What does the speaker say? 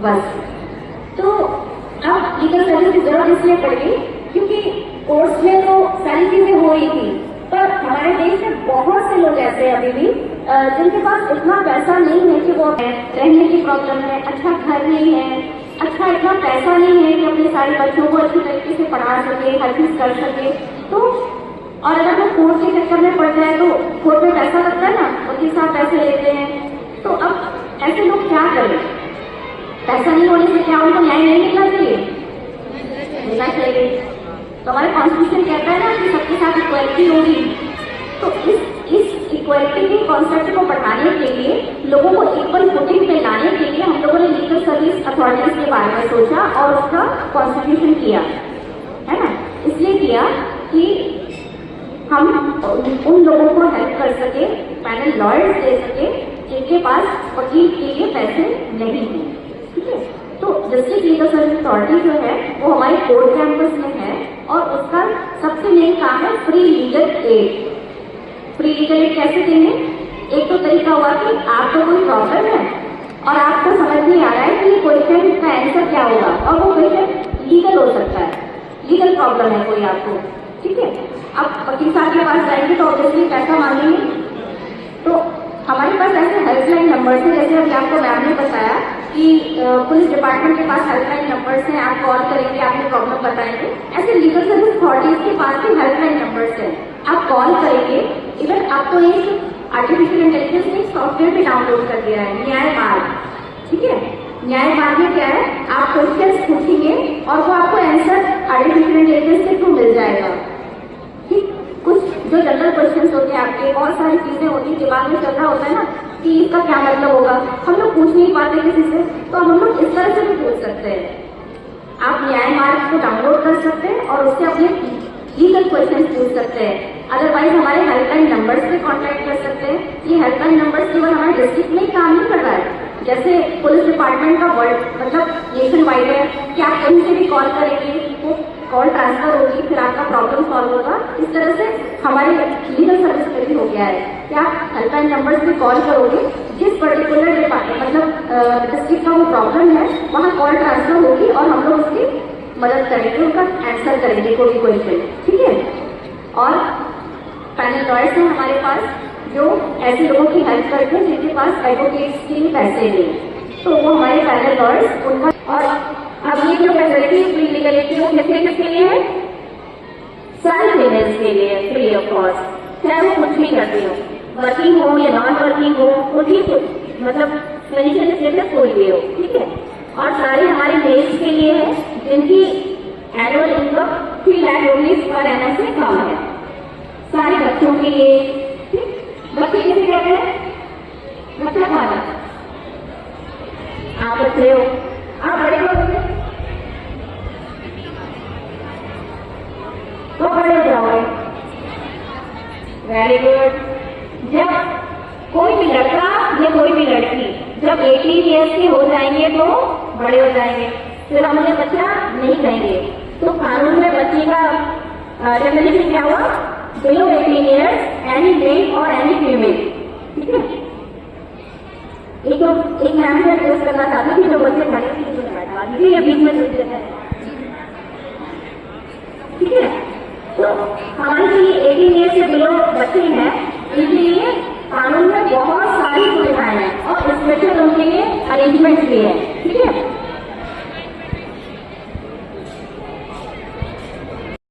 बस। तो अब लीगल सर्विस की जरूरत इसलिए पड़ी क्योंकि कोर्स में तो सारी चीजें हो रही थी, पर हमारे देश में बहुत से लोग ऐसे हैं अभी भी जिनके पास इतना पैसा नहीं है कि वो रहने की प्रॉब्लम है, अच्छा घर नहीं है, अच्छा इतना पैसा नहीं है कि अपने सारे बच्चों को अच्छी तरीके से पढ़ा सके, हर चीज कर सके। तो और अगर वो कोर्ट के चक्कर में पड़ जाए तो कोर्ट में पैसा लगता है ना, वकील साहब पैसे लेते हैं। तो अब ऐसे लोग क्या करें? पैसा नहीं होने से क्या उनको न्याय नहीं मिलना चाहिए? मिलना चाहिए। तो हमारे कॉन्स्टिट्यूशन कहता है ना कि सबके साथ इक्वलिटी होगी। तो इस इक्वलिटी के कॉन्सेप्ट को बढ़ाने के लिए, लोगों को इक्वल फुटिंग पे लाने के लिए हम लोगों ने लीगल सर्विस अथॉरिटीज के बारे में सोचा और उसका कॉन्स्टिट्यूशन किया, है ना। इसलिए किया कि हम उन लोगों को हेल्प कर सके, पैनल लॉयर्स दे सके जिनके पास वकील के लिए पैसे नहीं हैं, ठीक है। तो डिस्ट्रिक्ट लीगल सर्विस अथॉरिटी जो है वो हमारे कोर्ट कैंपस में है और उसका सबसे मेन काम है free legal aid. Free legal aid कैसे देंगे? एक तो तरीका हुआ कि आपको कोई प्रॉब्लम है और आपको समझ नहीं आ रहा है कि क्वेश्चन का आंसर क्या होगा, और वो क्वेश्चन लीगल हो सकता है, लीगल प्रॉब्लम है कोई आपको, ठीक है। अब वकील साहब के पास जाएंगे तो ऑब्वियसली पैसा मांगेंगे। तो हमारे पास ऐसे हेल्पलाइन नंबर्स हैं, जैसे अभी आपको मैम ने बताया कि पुलिस डिपार्टमेंट के पास हेल्पलाइन नंबर्स हैं, आप कॉल करेंगे, आपने प्रॉब्लम बताएंगे। ऐसे लीगल सर्विस अथॉरिटीज के पास भी हेल्पलाइन नंबर्स हैं, आप कॉल करेंगे। इवन आपको एक आर्टिफिशियल इंटेलिजेंस ने सॉफ्टवेयर भी डाउनलोड कर दिया है, न्याय मार्ग, ठीक है। न्याय मार्ग में क्या है, आप क्वेश्चन पूछेंगे और वो आपको आंसर आर्टिफिशियल इंटेलिजेंस के थ्रू मिल जाएगा। कुछ जो जनरल क्वेश्चंस होते हैं आपके, बहुत सारी चीजें होती है, दिमाग में चल रहा होता है ना कि इसका क्या मतलब होगा, हम लोग पूछ नहीं पाते किसी से, तो हम लोग इस तरह से भी पूछ सकते हैं। आप न्याय मार्ग को डाउनलोड कर सकते हैं और उससे अपने लीगल क्वेश्चन पूछ सकते हैं। अदरवाइज हमारे हेल्पलाइन नंबर्स पे कांटेक्ट कर सकते हैं। ये हेल्पलाइन नंबर्स केवल हमारे डिस्ट्रिक्ट में ही काम नहीं कर रहा है, जैसे पुलिस डिपार्टमेंट का वर्ल्ड मतलब नेशन वाइड है कि आप कहीं से भी कॉल करेंगे, वो कॉल ट्रांसफर होगी, फिर आपका प्रॉब्लम सॉल्व होगा। इस तरह से हमारे लीगल सर्विस में भी हो गया है कि आप हेल्पलाइन नंबर्स पे कॉल करोगे, जिस पर्टिकुलर डिपार्टमेंट मतलब डिस्ट्रिक्ट का वो प्रॉब्लम है वहाँ कॉल ट्रांसफर होगी और हम लोग उसकी मदद करेंगे, उनका आंसर करेंगे कोई क्वेश्चन, ठीक है। और पैनल लॉयर्स हैं हमारे पास जो ऐसे लोगों की हेल्प करते हैं जिनके पास एडवोकेट्स के लिए पैसे नहीं, तो वो हमारे पैनल लॉयर्स उनका। और अब ये जो फैसिलिटी फ्री लीगल एड की वो किसके लिए है? सारे पेरेंट्स के लिए फ्री ऑफ कॉस्ट, चाहे वो कुछ भी करते हो, वर्किंग हो या नॉन वर्किंग हो, उसी मतलब पेंशन स्टेटस कोई भी हो, ठीक है। और सारे हमारे मेल्स के लिए है जिनकी annual income 3 lakh rupees per annum से कम है। सारे बच्चों के लिए, बच्चे किसे कहते हैं? बच्चा खाना। आप बच्चे हो, आप बड़े हो तो बड़े हो जाओगे, वेरी गुड। जब कोई भी लड़का या कोई भी लड़की जब 18 ईयर्स के हो जाएंगे तो बड़े हो जाएंगे, फिर हम उन्हें बच्चा नहीं कहेंगे। तो कानून में बच्चे का डेफिनेशन क्या हुआ? बिलो 18 ईयर्स, एनी मेल और एनी फीमेल, ठीक है। एक मैम से एडजस्ट करना चाहती थी जो बच्चे खड़े थे, ये बीच में जुड़ जाता है, ठीक है। तो हमारे लिए 18 ईयर से बिलो बच्चे हैं, इसलिए कानून में बहुत सारी सुविधाएं हैं और स्पेशल उनके लिए अरेंजमेंट भी है, ठीक है।